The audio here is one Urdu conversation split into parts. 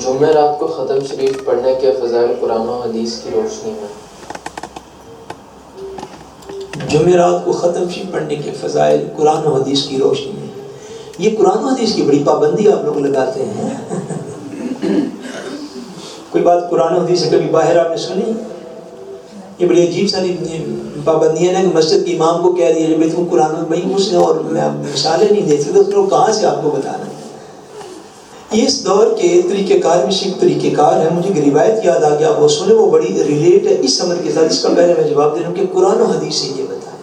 جمعرات کو ختم شریف پڑھنے کے فضائل قرآن و حدیث کی روشنی میں۔ جمعرات کو ختم شریف پڑھنے کے فضائل قرآن و حدیث کی روشنی میں۔ یہ قرآن و حدیث کی بڑی پابندی آپ لوگ لگاتے ہیں۔ کوئی بات قرآن و حدیث سے کبھی باہر آپ نے سنی؟ یہ بڑی عجیب ساری پابندیاں ہیں کہ مسجد کے امام کو کہہ دیا بھائی تم قرآن و بھائی اس نے اور میں مثالیں نہیں دے سکتا، اس نے کہاں سے آپ کو بتانا ہے۔ اس دور کے طریقہ کار میں سے ایک طریقہ کار ہے، مجھے ایک روایت یاد آ گیا، وہ سنے، وہ بڑی ریلیٹ ہے اس عمل کے ساتھ۔ اس کا پہلے میں جواب دے رہا ہوں کہ قرآن و حدیث سے یہ بتائیں،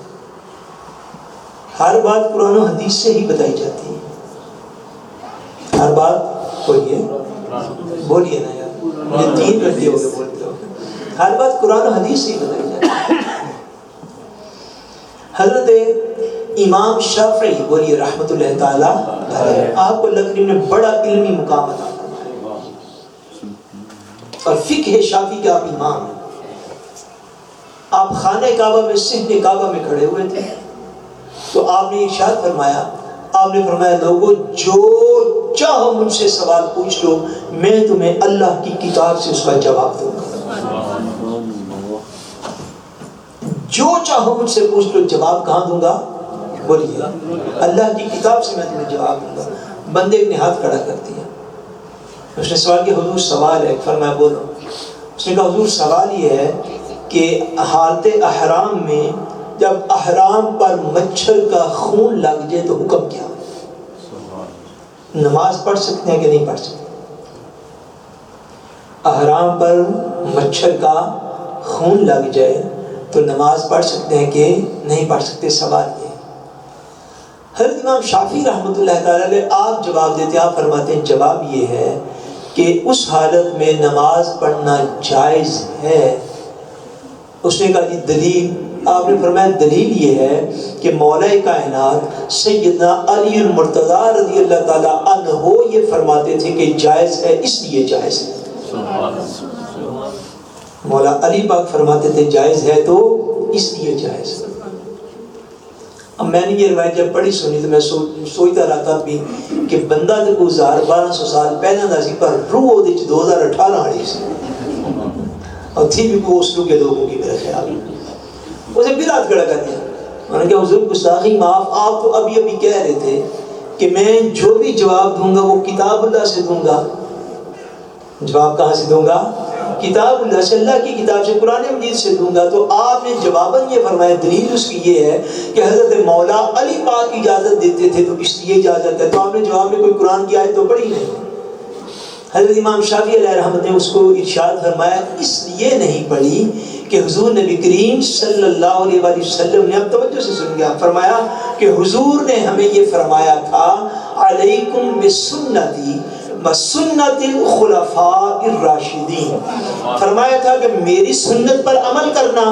ہر بات قرآن و حدیث سے ہی بتائی جاتی ہے، ہر بات بولیے نا یار، مجھے 3 گھنٹے ہو گئے بولتے ہو، ہر بات قرآن و حدیث سے ہی بتائی جاتی ہے۔ حضرت امام شافعی بولیے رحمۃ اللہ تعالیٰ آپ کو اللہ کریم نے بڑا علمی مقام عطا فرمایا، اور فقہ شافعی کے آپ امام ہیں۔ آپ خانہ کعبہ میں صحن کعبہ میں کھڑے ہوئے تھے تو آپ نے ارشاد فرمایا، آپ نے فرمایا لوگوں جو چاہو مجھ سے سوال پوچھ لو، میں تمہیں اللہ کی کتاب سے اس کا جواب دوں گا۔ جو چاہو مجھ سے پوچھ لو، جواب کہاں دوں گا؟ بولیے اللہ کی کتاب سے میں تمہیں جواب دوں گا۔ بندے نے ہاتھ کھڑا کر دیا، اس نے سوال کیا حضور سوال ہے، فرمایا بولو۔ اس نے کہا حضور سوال یہ ہے کہ حالت احرام میں جب احرام پر مچھر کا خون لگ جائے تو حکم کیا؟ نماز پڑھ سکتے ہیں کہ نہیں پڑھ سکتے؟ احرام پر مچھر کا خون لگ جائے تو نماز پڑھ سکتے ہیں کہ نہیں پڑھ سکتے؟ سوال یہ۔ حضرت امام شافعی رحمۃ اللہ تعالیٰ علیہ آپ جواب دیتے ہیں، آپ فرماتے ہیں جواب یہ ہے کہ اس حالت میں نماز پڑھنا جائز ہے۔ اس نے کہا جی دلیل؟ آپ نے فرمایا دلیل یہ ہے کہ مولا کائنات سیدنا علی المرتضیٰ رضی اللہ تعالیٰ عنہ یہ فرماتے تھے کہ جائز ہے، اس لیے جائز ہے۔ مولا علی پاک فرماتے تھے جائز ہے تو اس لیے جائز ہے۔ اب میں نے یہ روایت جب پڑھی سنی تو میں سوچتا رہا تھا بھی کہ بندہ تو 1200 سال پہلے دا سی، پر روح وہ 2018 والی سی، اور تھی بھی کوئی اسلو کے لوگوں کی میرے خیال میں۔ اسے پھر ہاتھ کھڑا کر دیا، میں نے کہا حضور گستاخی معاف، آپ تو ابھی کہہ رہے تھے کہ میں جو بھی جواب دوں گا وہ کتاب اللہ سے دوں گا۔ جواب کہاں سے دوں گا؟ کتاب اللہ سے، اللہ کی کتاب سے، قرآن مجید سے دوں گا۔ تو آپ نے جواباً یہ فرمایا، دلیل اس کی یہ ہے کہ حضرت مولا علی پاک اجازت دیتے تھے تو اس لیے اجازت ہے۔ تو آپ نے جواب میں کوئی قرآن کی آیت تو پڑھی نہیں۔ حضرت امام شافعی علیہ رحمت نے اس کو ارشاد فرمایا اس لیے نہیں پڑھی کہ حضور نبی کریم صلی اللہ علیہ وآلہ وسلم نے، اب توجہ سے سن گیا، فرمایا کہ حضور نے ہمیں یہ فرمایا تھا علیکم بسنتی وسنت الخلفاء الراشدین، فرمایا تھا کہ میری سنت پر عمل کرنا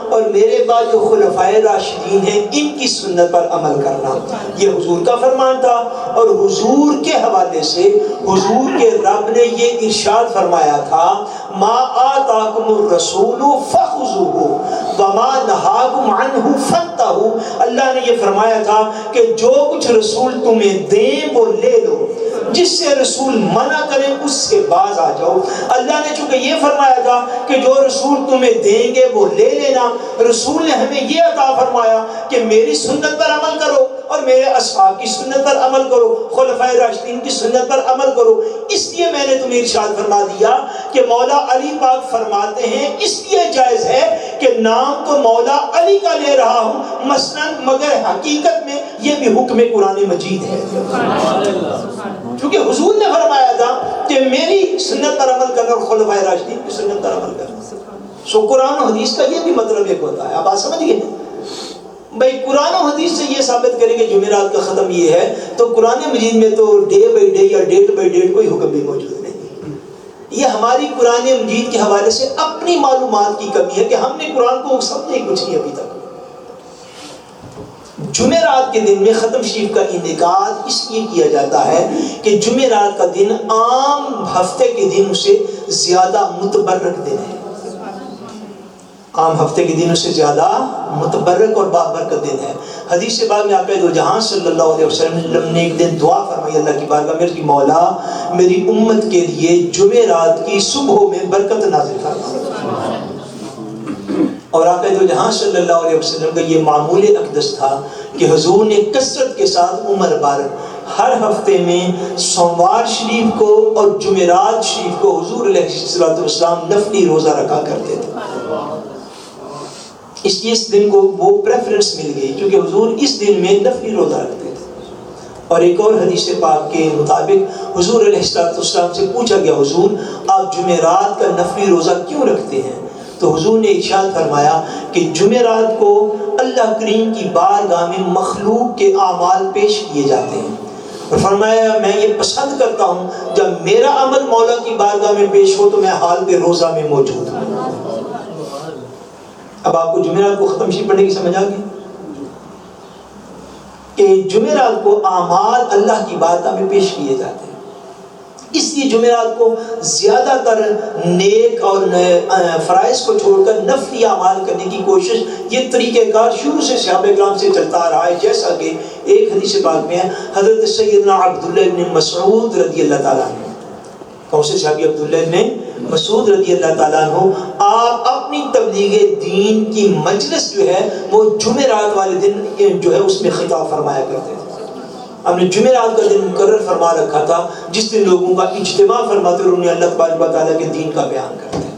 اور میرے بعد جو خلفاء راشدین ہیں ان کی سنت پر عمل کرنا، یہ حضور کا فرمان تھا۔ اور حضور کے حوالے سے حضور کے رب نے یہ ارشاد فرمایا تھا ما آتاکم الرسول فخذوہ وما نہاکم عنہ فانتہوا، اللہ نے یہ فرمایا تھا کہ جو کچھ رسول تمہیں دیں وہ لے لو، جس سے رسول منع کریں اس سے باز آ جاؤ۔ اللہ نے چونکہ یہ فرمایا تھا کہ جو رسول تمہیں دیں گے وہ لے لینا، رسول نے ہمیں یہ عطا فرمایا کہ میری سنت پر عمل کرو اور میرے اصحاب کی سنت پر عمل کرو، خلفائے راشدین کی سنت پر عمل کرو۔ اس لیے میں نے تمہیں ارشاد فرما دیا کہ مولا علی پاک فرماتے ہیں اس لیے جائز ہے کہ نام تو مولا علی کا لے رہا ہوں مثلاً، مگر حقیقت میں یہ بھی حکم قرآن مجید ہے، کیونکہ حضور نے فرمایا تھا کہ میری سنت پر عمل کرنا اور خلفائے راشدین کی سنت پر عمل کرنا۔ سو قرآن و حدیث کا یہ بھی مطلب ایک ہوتا ہے، آپ بات سمجھ گئے بھائی؟ قرآن و حدیث سے یہ ثابت کریں کہ جمعرات کا ختم یہ ہے تو قرآن مجید میں تو ڈے بائی ڈے یا ڈیٹ بائی ڈیٹ کوئی حکم بھی موجود نہیں۔ یہ ہماری قرآن مجید کے حوالے سے اپنی معلومات کی کمی ہے کہ ہم نے قرآن کو سمجھے کچھ نہیں ابھی تک۔ جمعرات کے دن میں ختم شریف کا انعقاد اس لیے کیا جاتا ہے کہ جمعرات کا دن عام ہفتے کے دنوں سے زیادہ متبرک دن ہے۔ عام ہفتے کے دنوں سے زیادہ متبرک اور بابرکت دن ہے۔ حدیث پاک میں آقا دو جہاں صلی اللہ علیہ وسلم نے ایک دن دعا فرمائی اللہ کی بارگاہ میں کہ مولا میری امت کے لیے جمعرات کی صبحوں میں برکت نازل فرما۔ اور آقا دو جہاں صلی اللہ علیہ وسلم کا یہ معمول اقدس تھا کہ حضور نے کثرت کے ساتھ عمر بھر ہر ہفتے میں سوموار شریف کو اور جمعرات شریف کو حضور علیہ السلام نفلی روزہ رکھا کرتے تھے۔ اس لیے اس دن کو وہ پریفرنس مل گئی کیونکہ حضور اس دن میں نفلی روزہ رکھتے تھے۔ اور ایک اور حدیث پاک کے مطابق حضور علیہ السلام سے پوچھا گیا حضور آپ جمعرات کا نفلی روزہ کیوں رکھتے ہیں؟ تو حضور نے ارشاد فرمایا کہ جمعرات کو اللہ کریم کی بارگاہ میں مخلوق کے اعمال پیش کیے جاتے ہیں، اور فرمایا میں یہ پسند کرتا ہوں جب میرا عمل مولا کی بارگاہ میں پیش ہو تو میں حالت روزہ میں موجود ہوں۔ اب آپ کو جمعرات کو ختم شریف پڑھنے کی سمجھ آ گئی کہ جمعرات کو اعمال اللہ کی بارگاہ میں پیش کیے جاتے ہیں۔ اس لیے جمعرات کو زیادہ تر نیک اور فرائض کو چھوڑ کر نفلی اعمال کرنے کی کوشش، یہ طریقہ کار شروع سے صحابہ کرام سے چلتا آ رہا ہے، جیسا کہ ایک حدیث پاک میں ہے حضرت سیدنا عبداللہ بن مسعود رضی اللہ تعالیٰ عنہ، کون سے صحابی؟ عبداللہ بن مسعود رضی اللہ تعالیٰ عنہ، آپ اپنی تبلیغ دین کی مجلس جو ہے وہ جمعرات والے دن جو ہے اس میں خطاب فرمایا کرتے تھے۔ ہم نے جمعرات کا دن مقرر فرما رکھا تھا جس دن لوگوں کا اجتماع فرماتے اور انہیں اللہ تبارک و تعالیٰ کے دین کا بیان کرتے ہیں۔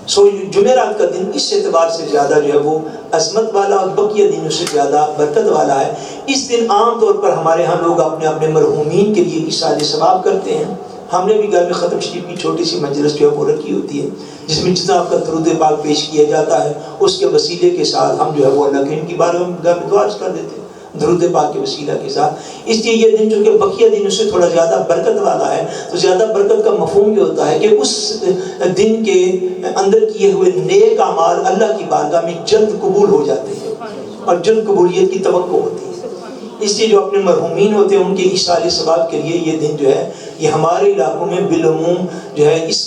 سو جمعرات کا دن اس اعتبار سے زیادہ جو ہے وہ عظمت والا اور بقیہ دنوں سے زیادہ برکت والا ہے۔ اس دن عام طور پر ہمارے ہاں لوگ اپنے اپنے مرحومین کے لیے ایصال ثواب کرتے ہیں۔ ہم نے بھی گھر میں ختم شریف کی چھوٹی سی مجلس جو ہے وہ رکھی ہوتی ہے جس میں جتنا آپ کا درود پاک پیش کیا جاتا ہے اس کے وسیلے کے ساتھ ہم جو ہے وہ اللہ کے ان کی بارگاہ میں دعا کر دیتے ہیں درود پاک کے وسیلہ کے ساتھ۔ اس لیے یہ دن جو کہ بقیہ دنوں سے تھوڑا زیادہ برکت والا ہے، تو زیادہ برکت کا مفہوم یہ ہوتا ہے کہ اس دن کے اندر کیے ہوئے نیک اعمال اللہ کی بارگاہ میں جلد قبول ہو جاتے ہیں اور جلد قبولیت کی توقع ہوتی ہے۔ اس لیے جو اپنے مرحومین ہوتے ہیں ان کے ایصال ثواب کے لیے یہ دن جو ہے یہ ہمارے علاقوں میں بالعموم جو ہے اس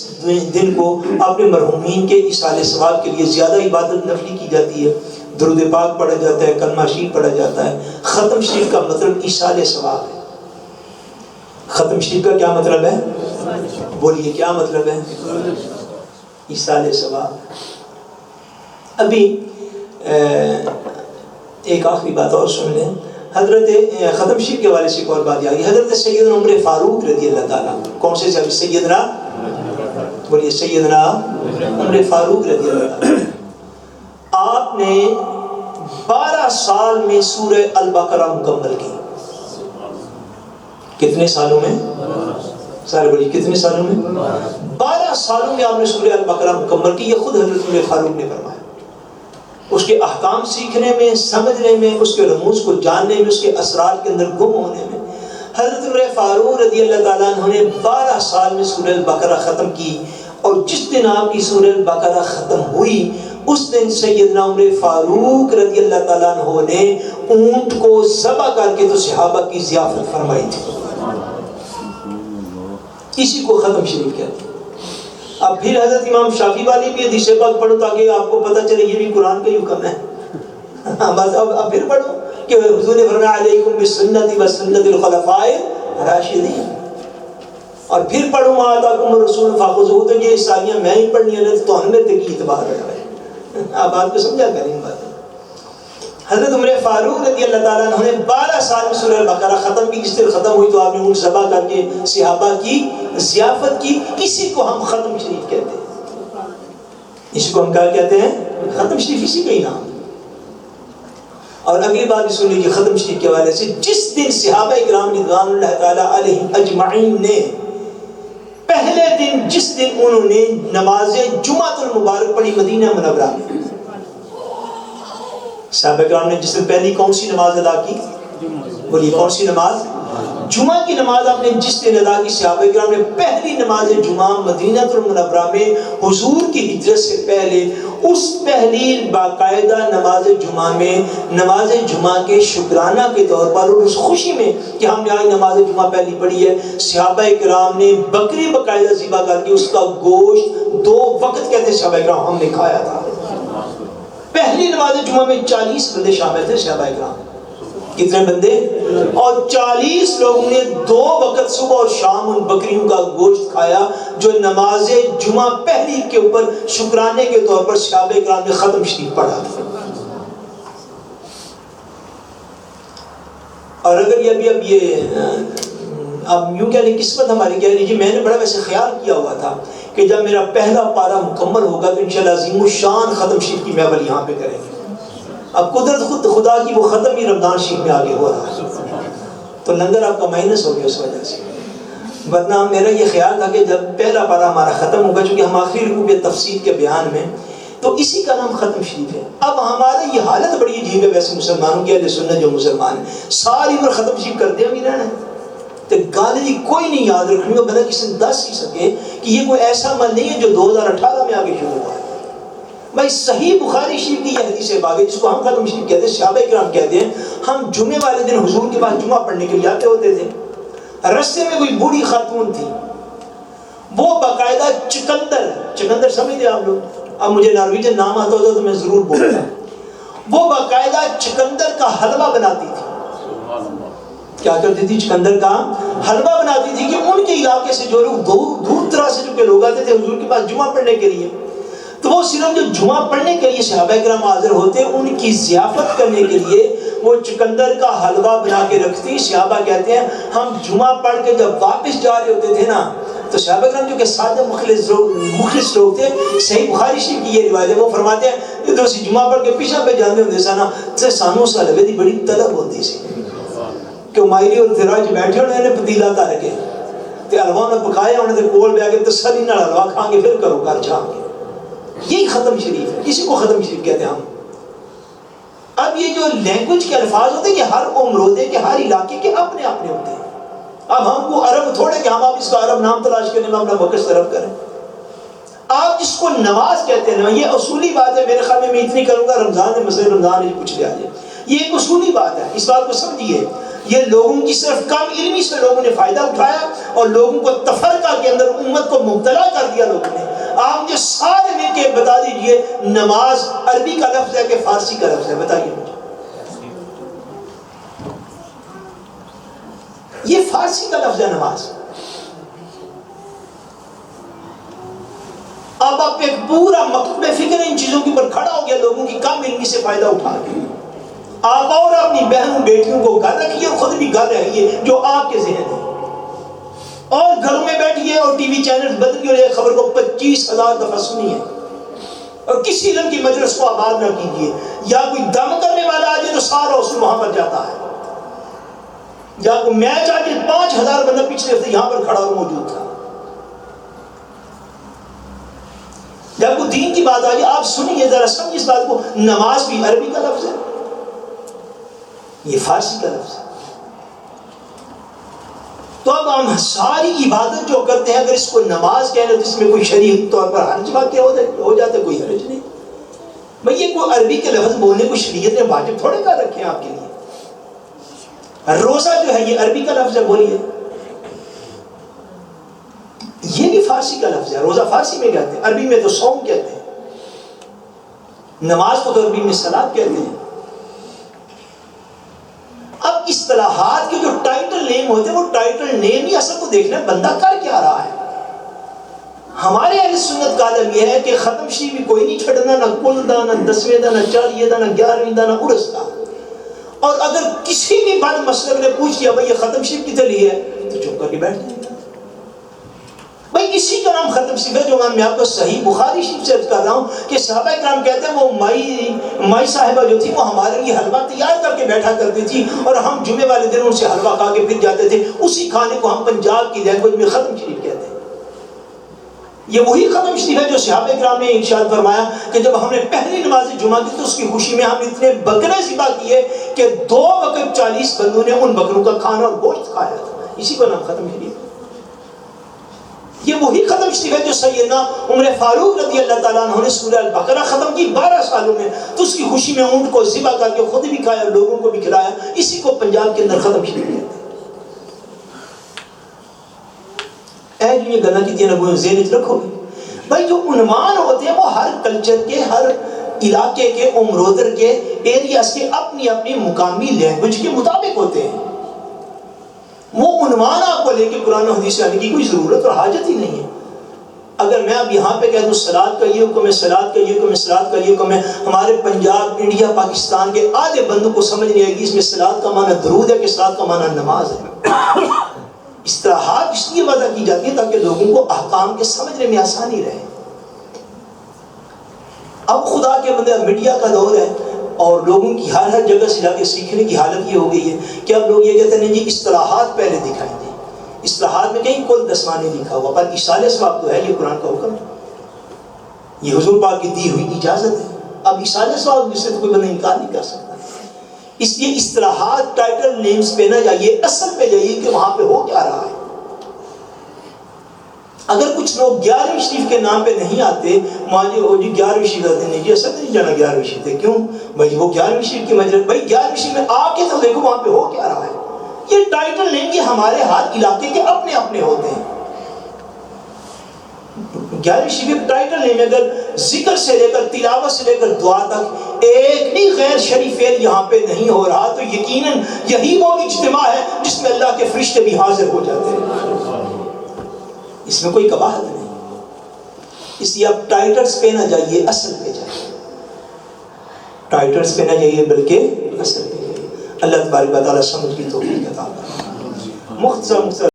دن کو اپنے مرحومین کے ایصال ثواب کے لیے زیادہ عبادت نفلی کی جاتی ہے، درود پاک پڑھا جاتا ہے، کلمہ شریف پڑھا جاتا ہے۔ ختم شریف کا مطلب ایصال ثواب ہے۔ ختم شریف کا کیا مطلب ہے؟ بولیے کیا مطلب ہے؟ ایصال ثواب۔ ابھی ایک آخری بات اور سن لیں، حضرت ختم شریف کے حوالے سے ایک اور بات یاد ہے، حضرت سیدنا عمر فاروق رضی اللہ تعالیٰ، کون سے صحابی؟ سیدنا بولیے سیدنا عمر فاروق رضی اللہ تعالیٰ، آپ نے 12 سال میں سورہ البقرہ مکمل کی۔ کتنے سالوں میں؟ سارے بولیے کتنے سالوں میں؟ 12 سالوں میں آپ نے سورہ البقرہ مکمل کی۔ یہ خود حضرت عمر فاروق نے فرمایا۔ اس کے احکام سیکھنے میں، سمجھنے میں، اس کے رموز کو جاننے میں، اس کے اسرار کے اندر گم ہونے میں حضرت عمر فاروق رضی اللہ تعالیٰ عنہ نے 12 سال میں سورہ البقرہ ختم کی۔ اور جس دن آپ کی سورہ البقرہ ختم ہوئی اس دن سیدنا عمر فاروق رضی اللہ تعالیٰ عنہ نے اونٹ کو ذبح کر کے تو صحابہ کی ضیافت فرمائی تھی۔ اسی کو ختم شریف کہتے ہیں۔ اب پھر حضرت امام شافعی والی بھی حدیث پاک پڑھو تاکہ آپ کو پتہ چلے یہ بھی قرآن کا ہی حکم ہے۔ بس اب پھر پڑھو کہ حضور نے فرمایا علیکم بسنتی و سنت الخلفاء الراشدین، اور پھر پڑھو ما آتاکم الرسول فخذوہ، تو یہ ساریاں میں ہی پڑھنی ہے تو ہمیں تے کی اعتبار ہے۔ آپ بات کو سمجھا کریں ان باتیں۔ حضرت عمر فاروق رضی اللہ تعالیٰ عنہ نے 12 سال میں سورہ البقرہ ختم کی۔ جس دن ختم ہوئی تو آپ نے اونٹ ذبح کر کے صحابہ کی ضیافت کی۔ اسی کو ہم ختم شریف کہتے ہیں۔ اسی کو ہم کیا کہتے ہیں؟ ختم شریف، اسی کا ہی نام۔ اور اگلی بات بھی سن لیجیے ختم شریف کے حوالے سے، جس دن صحابہ کرام رضوان اللہ تعالیٰ علیہم اجمعین نے پہلے دن جس دن انہوں نے نماز جمعۃ المبارک پڑھی مدینہ منورہ میں، صحابہ کرام نے جس دن پہلی کون سی نماز ادا کی؟ بولیے کون سی نماز؟ جمعہ کی نماز آپ نے جس دن ادا کی، صحابہ کرام نے پہلی نماز جمعہ مدینہ المنورہ میں حضور کی ہجرت سے پہلے اس پہلی باقاعدہ نماز جمعہ میں نماز جمعہ کے شکرانہ کے طور پر اور اس خوشی میں کہ ہم نے آج نماز جمعہ پہلی پڑھی ہے، صحابہ کرام نے بکری باقاعدہ ذبح کر کے اس کا گوشت 2 وقت کہتے ہیں صحابہ کرام ہم نے کھایا تھا۔ پہلی نماز جمعہ میں 40 بندے شامل تھے صحابہ کرام. کتنے بندے؟ اور 40 لوگوں نے 2 وقت صبح اور شام ان بکریوں کا گوشت کھایا جو نماز جمعہ پہلی کے اوپر شکرانے کے طور پر صحابہ کرام نے ختم شریف پڑھا تھا. اور اگر یہ اب یوں کہہ لیں قسمت ہماری کہہ لیجیے، میں نے بڑا ویسے خیال کیا ہوا تھا کہ جب میرا پہلا پارہ مکمل ہوگا تو انشاءاللہ عظیم الشان ختم شریف کی محفل یہاں پہ کریں گے. اب قدرت خود خدا کی وہ ختم ہی رمضان شریف میں آگے ہو رہا ہے تو لنگر آپ کا مائنس ہو گیا اس وجہ سے. ورنہ میرا یہ خیال تھا کہ جب پہلا پارہ ہمارا ختم ہوگا، چونکہ ہم آخری رکوع کے تفسیر کے بیان میں تو اسی کا نام ختم شریف ہے. اب ہمارے یہ حالت بڑی عجیب ہے ویسے مسلمانوں کی، اہل سنت جو مسلمان ہیں ساری عمر ختم شریف کرتے ہوئے رہنا ہے تو گالی کوئی نہیں یاد رکھنی ہو، بنا کسی نے دس ہی سکے کہ یہ کوئی ایسا عمل نہیں ہے جو 2018 میں آگے شروع ہوا ہے. بھائی صحیح بخاری شریف کی یہ حدیث ہے باقی جس کو ہم ختم شریف کہتے ہیں، صحابہ کرام کہتے ہیں ہم جمعے والے دن حضور کے پاس جمعہ پڑھنے کے لیے آتے ہوتے تھے. رستے میں کوئی بوڑھی خاتون تھی، وہ باقاعدہ چکندر سمجھتے آپ لوگ؟ اب مجھے نارویجن نام آتا ہوتا تو میں ضرور بولتا. وہ باقاعدہ چکندر کا حلوہ بناتی تھی. کیا کرتی تھی؟ چکندر کا حلوہ بناتی تھی کہ ان کے علاقے سے جو لوگ دور دراز سے جو لوگ آتے تھے حضور کے پاس جمعہ پڑھنے کے لیے، تو وہ صرف جو جمعہ پڑھنے کے لیے صحابہ کرام حاضر ہوتے ان کی ضیافت کرنے کے لیے وہ چکندر کا حلوہ بنا کے رکھتی. صحابہ کہتے ہیں ہم جمعہ پڑھ کے جب واپس جا رہے ہوتے تھے نا تو صحابہ کرام جو کہ سادہ مخلص لوگ تھے، صحیح بخاری شریف کی یہ روایت ہے، وہ فرماتے ہیں کہ دوسری جمعہ پڑھ کے پیچھے پہ جانے ہوتے سا نا تو سانوں سے حلوے دی بڑی طلب ہوتی سی کہ مائری اور تراج بیٹھے انہوں نے پتیلا تار کے تے حلوہ نے پکایا انہوں نے کول بیا کے تسلی نال حلوہ کھا کے پھر کرو گھر جا کے. یہی ختم شریف ہے، اسی کو ختم شریف کہتے ہیں ہم. اب یہ جو لینگویج کے الفاظ ہوتے ہیں کہ ہر عمر ہوتے ہیں کہ ہر علاقے کے اپنے اپنے ہوتے ہیں. اب ہم کو عرب تھوڑے کہ ہم آپ اس کا عرب نام تلاش کرنے میں اپنا وقت صرف کریں. آپ جس کو نماز کہتے ہیں نا، یہ اصولی بات ہے. میرے خیال میں اتنی کروں گا، رمضان ہے مسئلہ رمضان ہے کچھ لیا جائے، یہ ایک اصولی بات ہے. اس بات کو سمجھیے، یہ لوگوں کی صرف کم علمی سے لوگوں نے فائدہ اٹھایا اور لوگوں کو تفرقہ کے اندر امت کو مبتلا کر دیا لوگوں نے. آپ مجھے سارے مل کے بتا دیجئے نماز عربی کا لفظ ہے کہ فارسی کا لفظ ہے؟ بتائیے مجھے. یہ فارسی کا لفظ ہے نماز. اب آپ ایک پورا مکتب فکر ان چیزوں کے اوپر کھڑا ہو گیا لوگوں کی کم علمی سے فائدہ اٹھا کے. آپ اور اپنی بہنوں بیٹیوں کو گھر رکھیے اور خود بھی گھر رہیے جو آپ کے ذہن ہے، اور گھروں میں بیٹھیے اور ٹی وی چینل بدلیے اور ایک خبر کو 25,000 دفعہ سنیے اور کسی علم کی مجلس کو آباد نہ کیجیے. یا کوئی دم کرنے والا آ جائے تو سارا اس وہاں پر جاتا ہے، یا کوئی میچ آ جائے 5,000 بندہ پچھلے ہفتے یہاں پر کھڑا اور موجود تھا. جب کوئی دین کی بات آ جائے آپ سنیے ذرا، سمجھیے اس بات کو. نماز بھی عربی کا لفظ ہے، یہ فارسی کا لفظ ہے. تو اب ہم ساری عبادت جو کرتے ہیں اگر اس کو نماز کہہ لیں تو اس میں کوئی شرعی طور پر حرج واقع ہو جاتا ہے؟ کوئی حرج نہیں. بھئی یہ کوئی عربی کے لفظ بولنے کو شریعت نے واجب تھوڑے کر رکھے ہیں آپ کے لیے. روزہ جو ہے یہ عربی کا لفظ ہے، بولیے. یہ بھی فارسی کا لفظ ہے، روزہ فارسی میں کہتے ہیں، عربی میں تو صوم کہتے ہیں. نماز کو تو عربی میں صلاۃ کہتے ہیں. اب اصطلاحات کے جو ٹائٹل نیم ہوتے ہیں وہ ٹائٹل نیم ہی اصل کو دیکھنا ہے بندہ کر کیا رہا ہے. ہمارے اہل سنت کا عالم یہ ہے کہ ختم شریف بھی کوئی نہیں چھڑنا، نہ کل دا، نہ 10ویں دا، نہ 40 دا، نہ 11ویں دا، نہ عرس دا. اور اگر کسی بھی بد مسلک نے پوچھ لیا بھائی یہ ختم شریف کتنے لیے ہے تو چپ کر کے بیٹھ جائیں. بھائی اسی کا نام ختم شریف ہے جو میں آپ کو صحیح بخاری شریف سے عرض کر رہا ہوں کہ صحابہ کرام کہتے ہیں وہ مائی صاحبہ جو تھی وہ ہمارے لیے حلوہ تیار کر کے بیٹھا کرتی تھی اور ہم جمعے والے دن ان سے حلوہ کھا کے پھر جاتے تھے. اسی کھانے کو ہم پنجاب کی لینگویج میں ختم شریف کہتے ہیں. یہ وہی ختم شریف ہے جو صحابہ کرام نے ارشاد فرمایا کہ جب ہم نے پہلی نماز جمعہ کی تو اس کی خوشی میں ہم اتنے بکرے ذبح کیے کہ 2 وقت 40 بندوں نے ان بکروں کا کھانا اور گوشت کھایا تھا. اسی کو نام ختم شریف ہے. یہ وہی ختم شریف ہے جو سیدنا عمر فاروق رضی اللہ تعالیٰ عنہ نے سورہ البقرہ ختم کی 12 سالوں میں تو اس کی خوشی میں اونٹ کو ذبح کر کے خود بھی کھایا اور لوگوں کو بھی کھلایا. اسی کو پنجاب کے اندر ختم شریف کہتے ہیں. اے جو یہ گلا کی تین ابو ذہن رکھو گے بھائی جو عنوان ہوتے ہیں وہ ہر کلچر کے ہر علاقے کے عمرودر کے ایریاز کے اپنی اپنی مقامی لینگویج کے مطابق ہوتے ہیں. وہ عنوان آپ کو لے کے قرآن و حدیث سے آنے کی کوئی ضرورت اور حاجت ہی نہیں ہے. اگر میں اب یہاں پہ کہہ دوں صلاۃ کا یہ حکم ہے، صلاۃ کا یہ حکم ہے، صلاۃ کا یہ حکم ہے، ہمارے پنجاب، انڈیا، پاکستان کے آدھے بندوں کو سمجھ نہیں آئے گی اس میں صلاۃ کا معنی درود ہے کہ صلاۃ کا معنی نماز ہے. اصطلاحات اس لیے وضع کی جاتی ہے تاکہ لوگوں کو احکام کے سمجھنے میں آسانی رہے. اب خدا کے بندے میڈیا کا دور ہے اور لوگوں کی ہر جگہ سے جا کے سیکھنے کی حالت یہ ہو گئی ہے کہ اب لوگ یہ کہتے ہیں نہیں جی اصطلاحات پہلے دکھائیں گے. اصطلاحات میں کہیں کل دسواں نہیں لکھا ہوا، پر ایصال ثواب تو ہے، یہ قرآن کا حکم ہے، یہ حضور پاک کی دی ہوئی اجازت ہے. اب ایصال ثواب جس سے تو کوئی بندہ انکار نہیں کر سکتا. اس لیے اصطلاحات ٹائٹل نیمز پہ نہ جائیے، اصل پہ جائیے کہ وہاں پہ ہو کیا رہا ہے. اگر کچھ لوگ 11ویں شریف کے نام پہ نہیں آتے، ماجی ہو جی 11ویں شریف آتے نہیں جی اصل نہیں جانا 11ویں شریف ہے، کیوں بھائی وہ 11ویں شریف کی مجلس، بھائی 11ویں شریف میں آ کے تو دیکھو وہاں پہ ہو کیا رہا ہے. یہ ٹائٹل نیم یہ ہمارے ہر علاقے کے اپنے اپنے ہوتے ہیں. 11ویں شریف ٹائٹل نیم اگر ذکر سے لے کر تلاوت سے لے کر دعا تک ایک بھی غیر شرعی فعل یہاں پہ نہیں ہو رہا تو یقیناً یہی وہ اجتماع ہے جس میں اللہ کے فرشتے بھی حاضر ہو جاتے ہیں. اس میں کوئی قباحت نہیں. اس لیے آپ ٹائٹلز پہ نہ جائیے، اصل پہ جائیے. ٹائٹلز پہ نہ جائیے بلکہ اصل پہ جائیے. اللہ تبارک و تعالیٰ سمجھ کی توفیق عطا فرمائے. مختصر